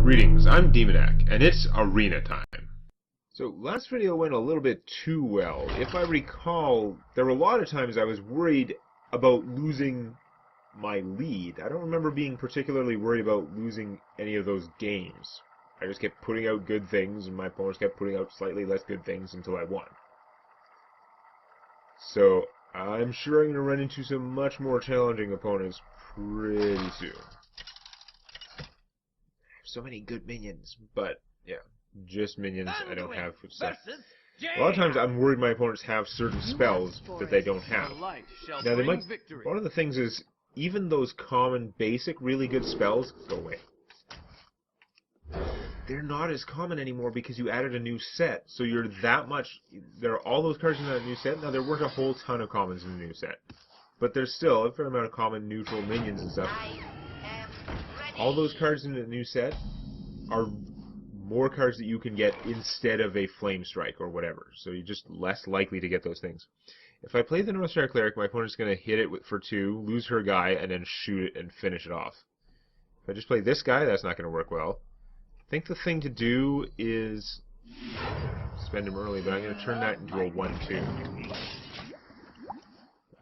Greetings, I'm Demonac, and it's arena time. So, last video went a little bit too well. If I recall, there were a lot of times I was worried about losing my lead. I don't remember being particularly worried about losing any of those games. I just kept putting out good things, and my opponents kept putting out slightly less good things until I won. So, I'm sure I'm going to run into some much more challenging opponents pretty soon. So many good minions, but yeah, just minions. I don't have stuff. A lot of times I'm worried my opponents have certain spells that they don't have. Now they might. One of the things is even those common, basic, really good spells go away. They're not as common anymore because you added a new set. So you're that much. There are all those cards in that new set. Now there weren't a whole ton of commons in the new set, but there's still a fair amount of common, neutral minions and stuff. All those cards in the new set are more cards that you can get instead of a Flame Strike or whatever. So you're just less likely to get those things. If I play the North Star Cleric, my opponent's going to hit it for 2, lose her guy, and then shoot it and finish it off. If I just play this guy, that's not going to work well. I think the thing to do is spend him early, but I'm going to turn that into a 1-2.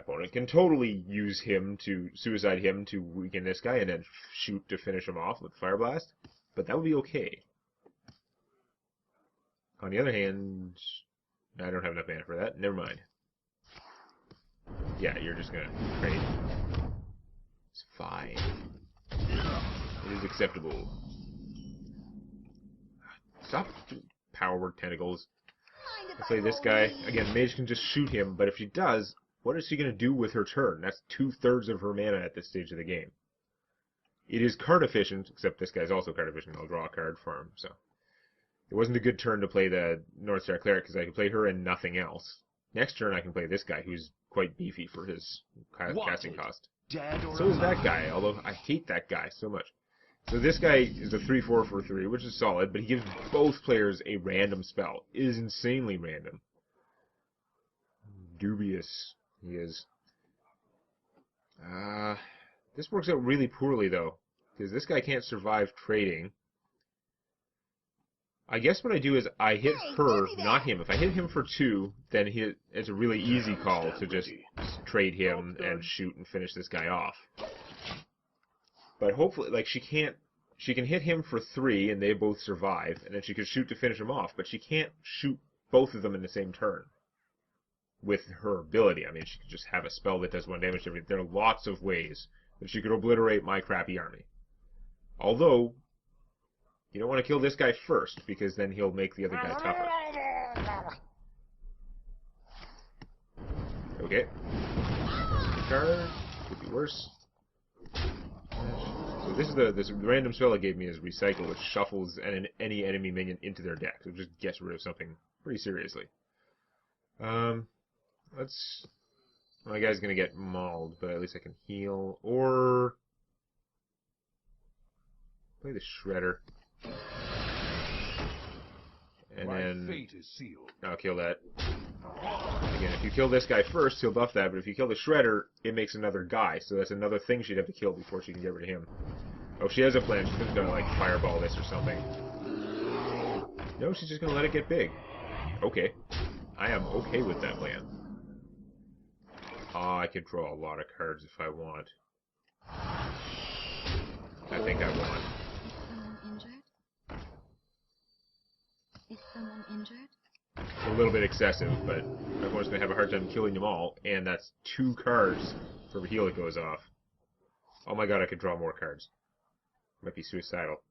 Opponent can totally use him to suicide him to weaken this guy and then shoot to finish him off with Fire Blast, but that would be okay. On the other hand, I don't have enough mana for that. Never mind. Yeah, you're just gonna trade. It's fine. It is acceptable. Stop power word tentacles. I play this guy. Again, Mage can just shoot him, but if she does, what is she going to do with her turn? That's 2/3 of her mana at this stage of the game. It is card efficient, except this guy's also card efficient. I'll draw a card for him. So it wasn't a good turn to play the North Star Cleric because I could play her and nothing else. Next turn I can play this guy who's quite beefy for his casting cost. So is that guy, although I hate that guy so much. So this guy is a 3/4 for 3, which is solid, but he gives both players a random spell. It is insanely random. Dubious. He is. This works out really poorly, though, because this guy can't survive trading. I guess what I do is I hit her, not him. If I hit him for 2, then it's a really easy call to just trade him and shoot and finish this guy off. But hopefully, like, she can hit him for 3, and they both survive, and then she can shoot to finish him off, but she can't shoot both of them in the same turn. With her ability. I mean, she could just have a spell that does 1 damage to everything. There are lots of ways that she could obliterate my crappy army. Although, you don't want to kill this guy first, because then he'll make the other guy tougher. Okay. Card. Could be worse. So this random spell it gave me is Recycle, which shuffles any enemy minion into their deck. So it just gets rid of something pretty seriously. My guy's gonna get mauled, but at least I can heal. Or play the Shredder. And then I'll kill that. Again, if you kill this guy first, he'll buff that, but if you kill the Shredder, it makes another guy, so that's another thing she'd have to kill before she can get rid of him. Oh, she has a plan. She's gonna like fireball this or something. No, she's just gonna let it get big. Okay. I am okay with that plan. I could draw a lot of cards if I want. I think I want. Is someone injured? It's a little bit excessive, but my opponent's going to have a hard time killing them all, and that's 2 cards for a heal that goes off. Oh my god, I could draw more cards. Might be suicidal.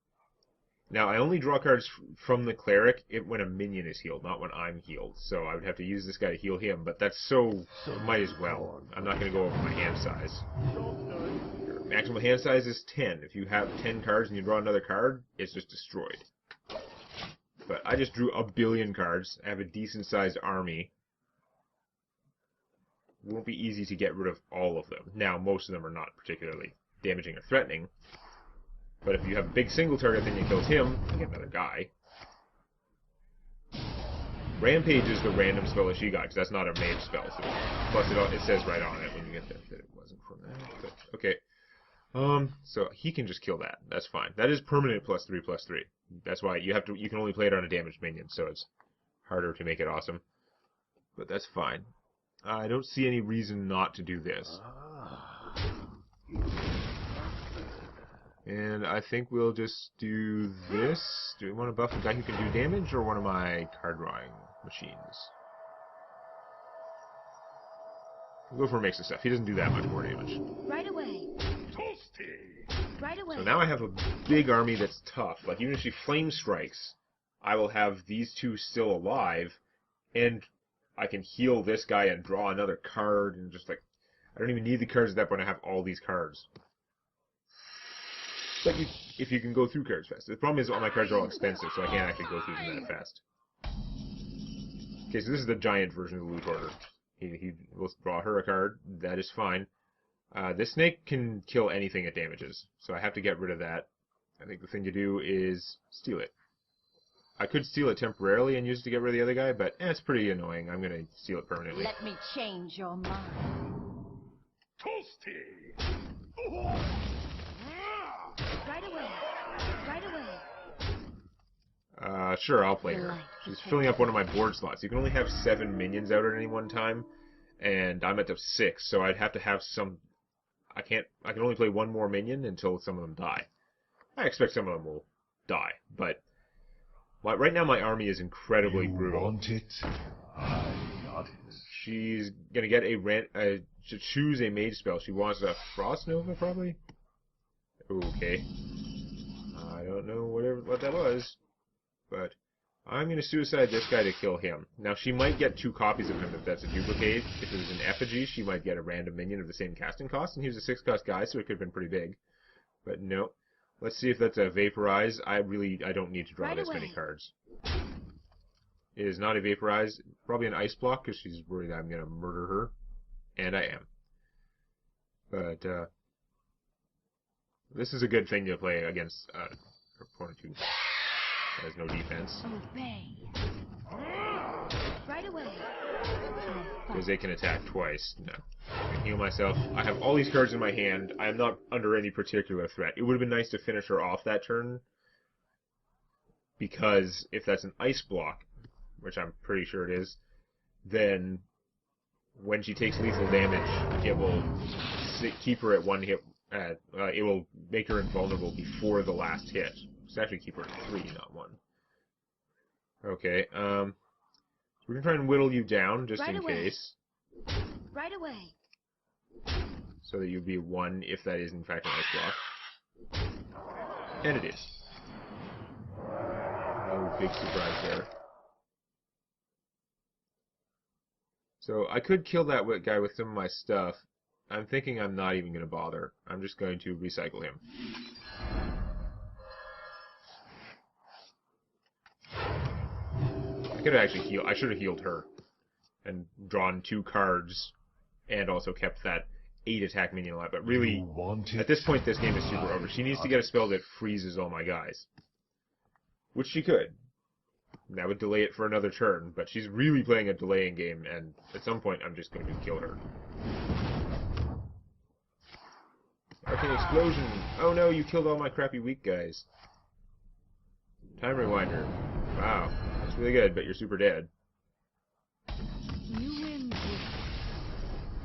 Now, I only draw cards from the Cleric when a minion is healed, not when I'm healed. So I would have to use this guy to heal him, but that's might as well. I'm not going to go over my hand size. Your maximum hand size is 10. If you have 10 cards and you draw another card, it's just destroyed. But I just drew a billion cards. I have a decent-sized army. It won't be easy to get rid of all of them. Now, most of them are not particularly damaging or threatening. But if you have a big single target, then you kills him, you get another guy. Rampage is the random spell that she got, because that's not a mage spell. So plus, it says right on it when you get that it wasn't from that. But, okay. So he can just kill that. That's fine. That is permanent +3/+3. That's why you can only play it on a damaged minion, so it's harder to make it awesome. But that's fine. I don't see any reason not to do this. And I think we'll just do this. Do we want to buff a guy who can do damage, or one of my card drawing machines? We'll go for mix of stuff. He doesn't do that much more damage. Right away. Right away. So now I have a big army that's tough. Like, even if she flame strikes, I will have these two still alive, and I can heal this guy and draw another card, and just like, I don't even need the cards at that point. I have all these cards. But if you can go through cards fast. The problem is all my cards are all expensive, so I can't actually go through them that fast. Okay, so this is the giant version of the loot order. He will draw her a card. That is fine. This snake can kill anything it damages, so I have to get rid of that. I think the thing to do is steal it. I could steal it temporarily and use it to get rid of the other guy, but it's pretty annoying. I'm going to steal it permanently. Let me change your mind. Toasty! Right away. Right away. Sure, I'll play her. She's filling up one of my board slots. You can only have 7 minions out at any one time, and I'm at the 6, so I'd have to have some... I can only play one more minion until some of them die. I expect some of them will die, but right now my army is incredibly brutal. Want it? I got it. She's gonna get to choose a mage spell. She wants a Frost Nova, probably? Okay. I don't know what that was, but I'm going to suicide this guy to kill him. Now, she might get 2 copies of him if that's a duplicate. If it was an effigy, she might get a random minion of the same casting cost, and he was a 6-cost guy, so it could have been pretty big. But no. Let's see if that's a Vaporize. I don't need to draw this many cards. It is not a Vaporize. Probably an Ice Block, because she's worried I'm going to murder her. And I am. But, this is a good thing to play against her opponent who has no defense. Obey. Right away. Because they can attack twice. No. I can heal myself. I have all these cards in my hand. I am not under any particular threat. It would have been nice to finish her off that turn. Because if that's an Ice Block, which I'm pretty sure it is, then when she takes lethal damage, it will keep her at 1 hit. It will make her invulnerable before the last hit. It's actually keep her at 3, not 1. Okay, we're gonna try and whittle you down just in case. Right away. So that you'd be 1 if that is in fact an Ice Block. And it is. No big surprise there. So I could kill that guy with some of my stuff. I'm thinking I'm not even going to bother. I'm just going to recycle him. I could have actually I should have healed her. And drawn 2 cards. And also kept that 8 attack minion alive. But really, at this point, this game is super over. She needs to get a spell that freezes all my guys. Which she could. That would delay it for another turn. But she's really playing a delaying game. And at some point, I'm just going to kill her. Arcane Explosion! Oh no, you killed all my crappy weak guys. Time Rewinder. Wow, that's really good, but you're super dead. You win.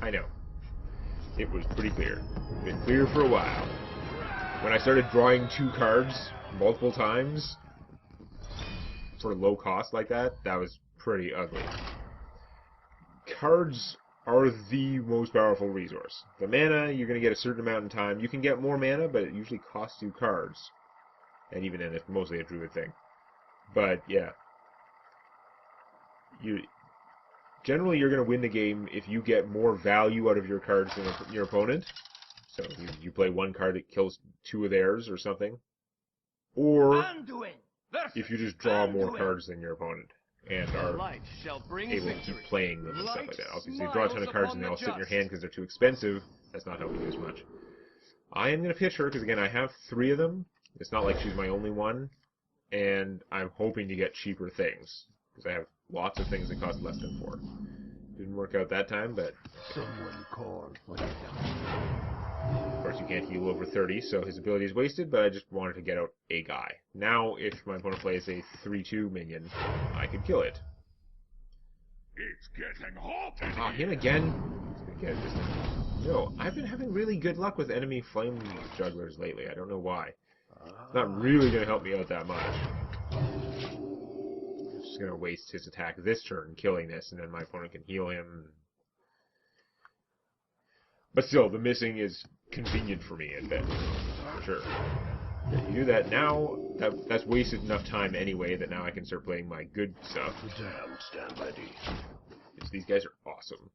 I know. It was pretty clear. Been clear for a while. When I started drawing 2 cards multiple times for low cost like that, that was pretty ugly. Cards are the most powerful resource. The mana, you're going to get a certain amount in time. You can get more mana, but it usually costs you cards. And even then, it's mostly a druid thing. But, yeah. Generally, you're going to win the game if you get more value out of your cards than your opponent. So, you play 1 card that kills 2 of theirs or something. Or, if you just draw more cards than your opponent. And are able to keep playing them and stuff like that. Obviously, you draw a ton of cards and they all sit in your hand because they're too expensive. That's not helping you as much. I am going to pitch her because, again, I have 3 of them. It's not like she's my only one. And I'm hoping to get cheaper things. Because I have lots of things that cost less than 4. Didn't work out that time, but... Someone called for the Of course, you can't heal over 30, so his ability is wasted, but I just wanted to get out a guy. Now, if my opponent plays a 3-2 minion, I could kill it. It's getting hot in Ah, here. him again? He's gonna get it this time. No, I've been having really good luck with enemy flame jugglers lately. I don't know why. It's not really gonna help me out that much. I'm just gonna waste his attack this turn, killing this, and then my opponent can heal him. But still, the missing is convenient for me, I bet. For sure. If you do that now, that's wasted enough time anyway that now I can start playing my good stuff. The damned stand ready. Because these guys are awesome.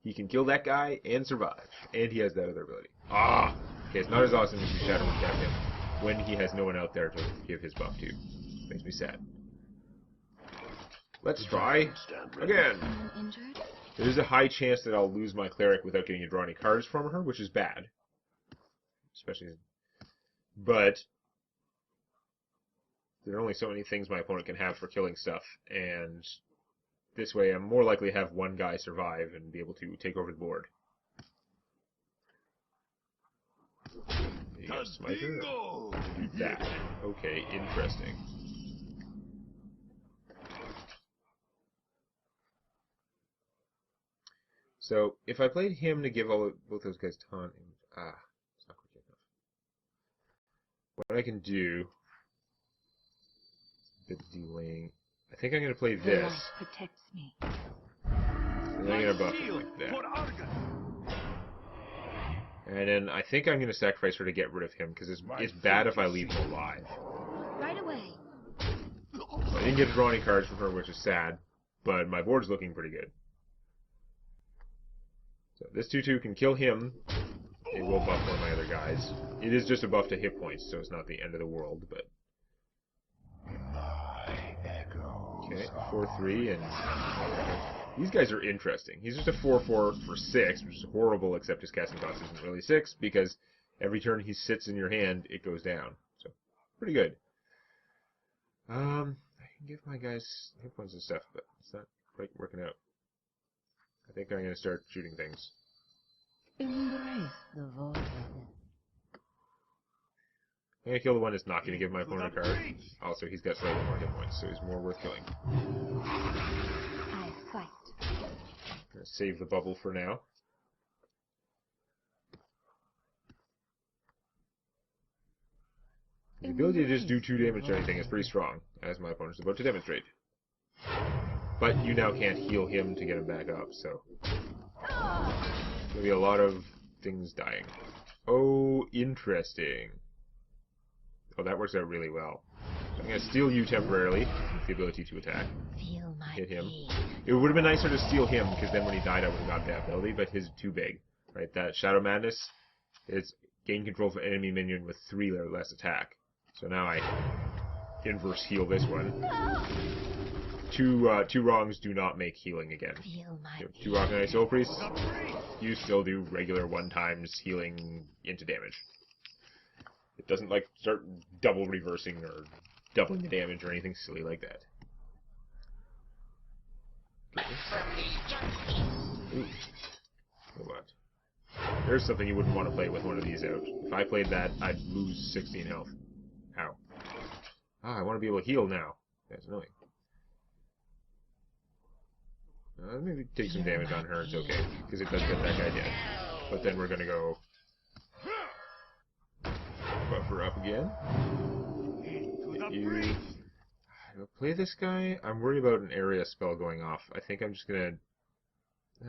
He can kill that guy and survive. And he has that other ability. Ah! Okay, it's not as awesome as you Shadow and Death him when he has no one out there to give his buff to. Makes me sad. Let's try again. Anyone injured? There's a high chance that I'll lose my cleric without getting to draw any cards from her, which is bad. Especially, but there are only so many things my opponent can have for killing stuff, and this way I'm more likely to have one guy survive and be able to take over the board. You got a smiter? Do that. Okay, interesting. So, if I played him to give both those guys taunt, it's not quick enough. What I can do, bit delaying. I think I'm going to play The this, light protects me. and I'm going to buff it like that. And then I think I'm going to sacrifice her to get rid of him, because it's bad if I leave him alive. Right away. So I didn't get to draw any cards from her, which is sad, but my board's looking pretty good. So this 2-2 can kill him. It will buff one of my other guys. It is just a buff to hit points, so it's not the end of the world, but... Okay, 4-3, and... These guys are interesting. He's just a 4-4 for 6, which is horrible, except his casting cost isn't really 6, because every turn he sits in your hand, it goes down. So, pretty good. I can give my guys hit points and stuff, but it's not quite working out. I think I'm going to start shooting things. Embrace the void. I'm going to kill the one that's not going to give my opponent a card. Also, he's got slightly more hit points, so he's more worth killing. I fight. I'm going to save the bubble for now. The ability to just do 2 damage to anything is pretty strong, as my opponent's about to demonstrate. But you now can't heal him to get him back up, so... There's going to be a lot of things dying. Oh, interesting. Oh, that works out really well. So I'm going to steal you temporarily, with the ability to attack. Feel my Hit him. pain. It would have been nicer to steal him, because then when he died I would have got that ability, but his is too big. Right, that Shadow Madness is gain control of an enemy minion with 3 or less attack. So now I inverse heal this one. Two wrongs do not make healing again. Feel my You have 2 Rock Knight Soul Priests, you still do regular 1 times healing into damage. It doesn't like start double reversing or doubling the damage or anything silly like that. Ooh. What? There's something you wouldn't want to play with one of these out. If I played that, I'd lose 16 health. Ow. Ah, I want to be able to heal now. That's annoying. Maybe take some damage on her, it's okay. Because it does get that guy dead. But then we're gonna go... buff her up again. You... Do I play this guy? I'm worried about an area spell going off. I think I'm just gonna...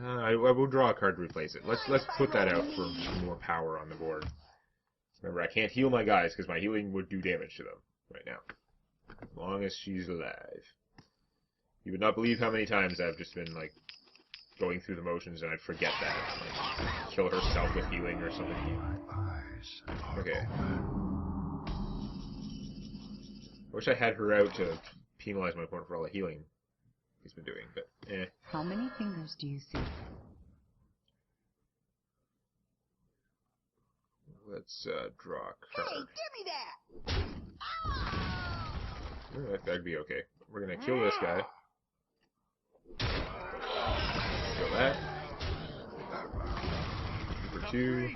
I will draw a card to replace it. Let's put that out for more power on the board. Remember, I can't heal my guys because my healing would do damage to them right now. As long as she's alive. You would not believe how many times I've just been, like, going through the motions and I'd forget that. Like, kill herself with healing or something. Okay. I wish I had her out to penalize my opponent for all the healing he's been doing, but eh. How many fingers do you see? Let's draw a card. Hey, give me that! Alright, that'd be okay. We're gonna kill this guy. Kill that. 2.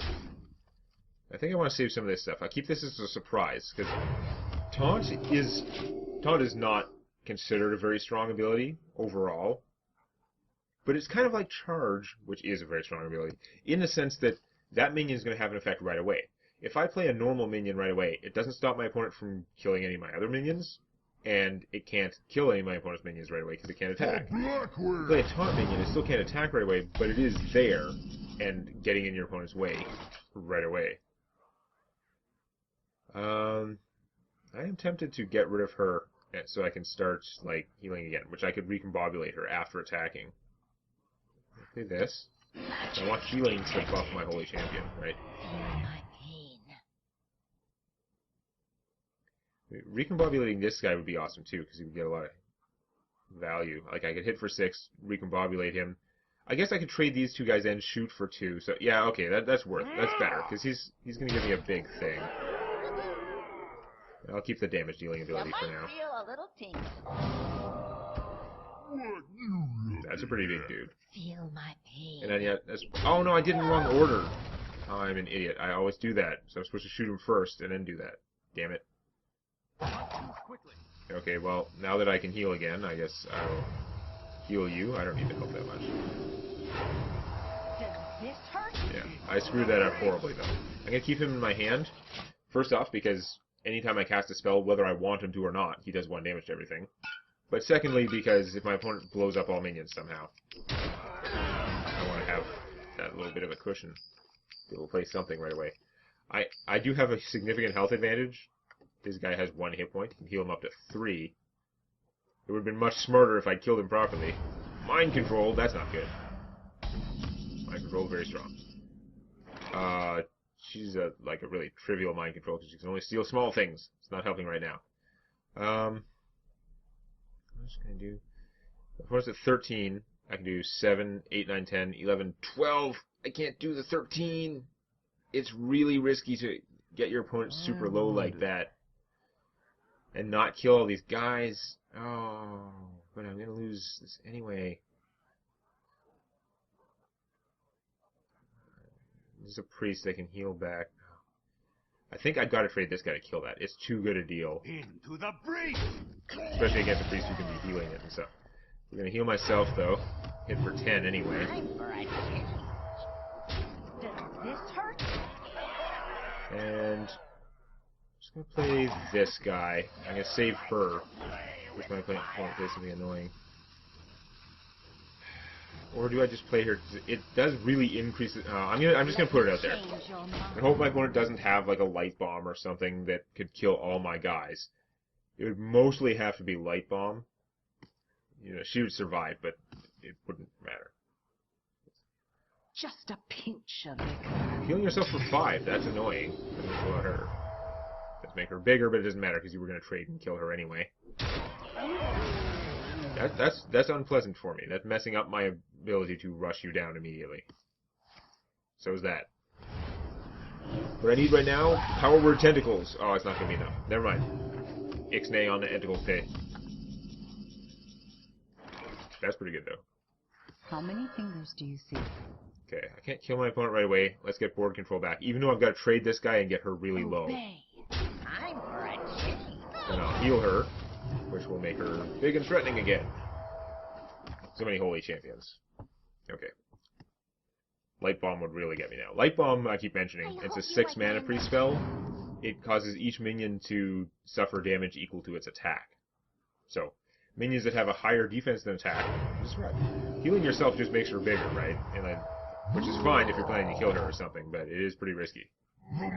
I think I want to save some of this stuff. I'll keep this as a surprise, because Taunt is not considered a very strong ability overall, but it's kind of like Charge, which is a very strong ability, in the sense that that minion is going to have an effect right away. If I play a normal minion right away, it doesn't stop my opponent from killing any of my other minions, and it can't kill any of my opponent's minions right away because it can't attack. If you play a Taunt minion, it still can't attack right away, but it is there and getting in your opponent's way right away. I am tempted to get rid of her so I can start like healing again, which I could recombobulate her after attacking. Play this. I want healing to buff my Holy Champion, right? Recombobulating this guy would be awesome too, because he would get a lot of value. Like I could hit for 6, recombobulate him. I guess I could trade these two guys and shoot for 2. So yeah, okay, that's better, because he's gonna give me a big thing. I'll keep the damage dealing ability for now. That's a pretty big dude. Feel my pain. And then yeah, oh no, I did it in the wrong order. Oh, I'm an idiot. I always do that. So I'm supposed to shoot him first and then do that. Damn it. Okay, well, now that I can heal again, I guess I'll heal you. I don't need to help that much. Yeah, I screwed that up horribly, though. I'm going to keep him in my hand, first off, because anytime I cast a spell, whether I want him to or not, he does 1 damage to everything. But secondly, because if my opponent blows up all minions somehow, I want to have that little bit of a cushion. Be able to play something right away. I do have a significant health advantage. This guy has 1 hit point. You can heal him up to 3. It would have been much smarter if I'd killed him properly. Mind control, that's not good. Mind control, very strong. She's like a really trivial mind control because she can only steal small things. It's not helping right now. I'm just going to do... Of course, at 13, I can do 7, 8, 9, 10, 11, 12. I can't do the 13. It's really risky to get your opponent super low like that and not kill all these guys. Oh, but I'm going to lose this anyway. There's a priest that can heal back. I think I've got to trade this guy to kill that. It's too good a deal. Into the breach! Especially against a priest who can be healing it and stuff. We're going to heal myself, though. Hit for 10 anyway. Does this hurt? And I'm just going to play this guy. I'm going to save her. Which my opponent plays something annoying. Or do I just play her? It does really increase it. I'm just going to put it out there. I hope my opponent doesn't have like a light bomb or something that could kill all my guys. It would mostly have to be light bomb. You know, she would survive, but it wouldn't matter. Just a pinch of it. Healing yourself for 5, that's annoying. That makes a lot harder. Let's make her bigger, but it doesn't matter because you were going to trade and kill her anyway. That's unpleasant for me. That's messing up my ability to rush you down immediately. So is that. What I need right now, power word tentacles. Oh, it's not going to be enough. Never mind. Ixnay on the tentacles pay. That's pretty good, though. How many fingers do you see? Okay, I can't kill my opponent right away. Let's get board control back. Even though I've got to trade this guy and get her really low. I'm for a change. Then I'll heal her, which will make her big and threatening again. So many holy champions. Okay. Light Bomb would really get me now. Light Bomb, I keep mentioning, it's a 6 mana free spell. It causes each minion to suffer damage equal to its attack. So, minions that have a higher defense than attack, just right. Healing yourself just makes her bigger, right? And then, which is fine if you're planning to kill her or something, but it is pretty risky. I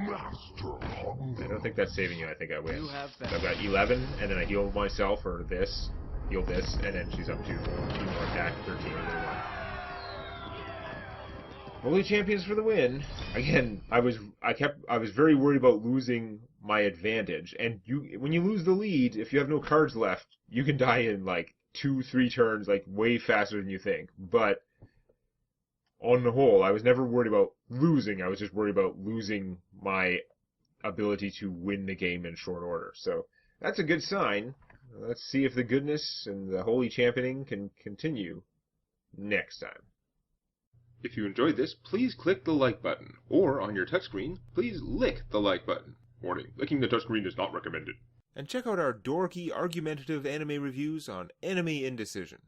don't think that's saving you. I think I win. So I've got 11, and then I heal myself, or this, heal this, and then she's up to 2 more attack, 13 or 1. Holy champions for the win. Again, I was very worried about losing my advantage, and when you lose the lead, if you have no cards left, you can die in like 2-3 turns, like way faster than you think. But on the whole, I was never worried about losing. I was just worried about losing my ability to win the game in short order. So that's a good sign. Let's see if the goodness and the holy championing can continue next time. If you enjoyed this, please click the like button, or on your touchscreen, please lick the like button. Warning, licking the touchscreen is not recommended. And check out our dorky, argumentative anime reviews on Anime Indecision.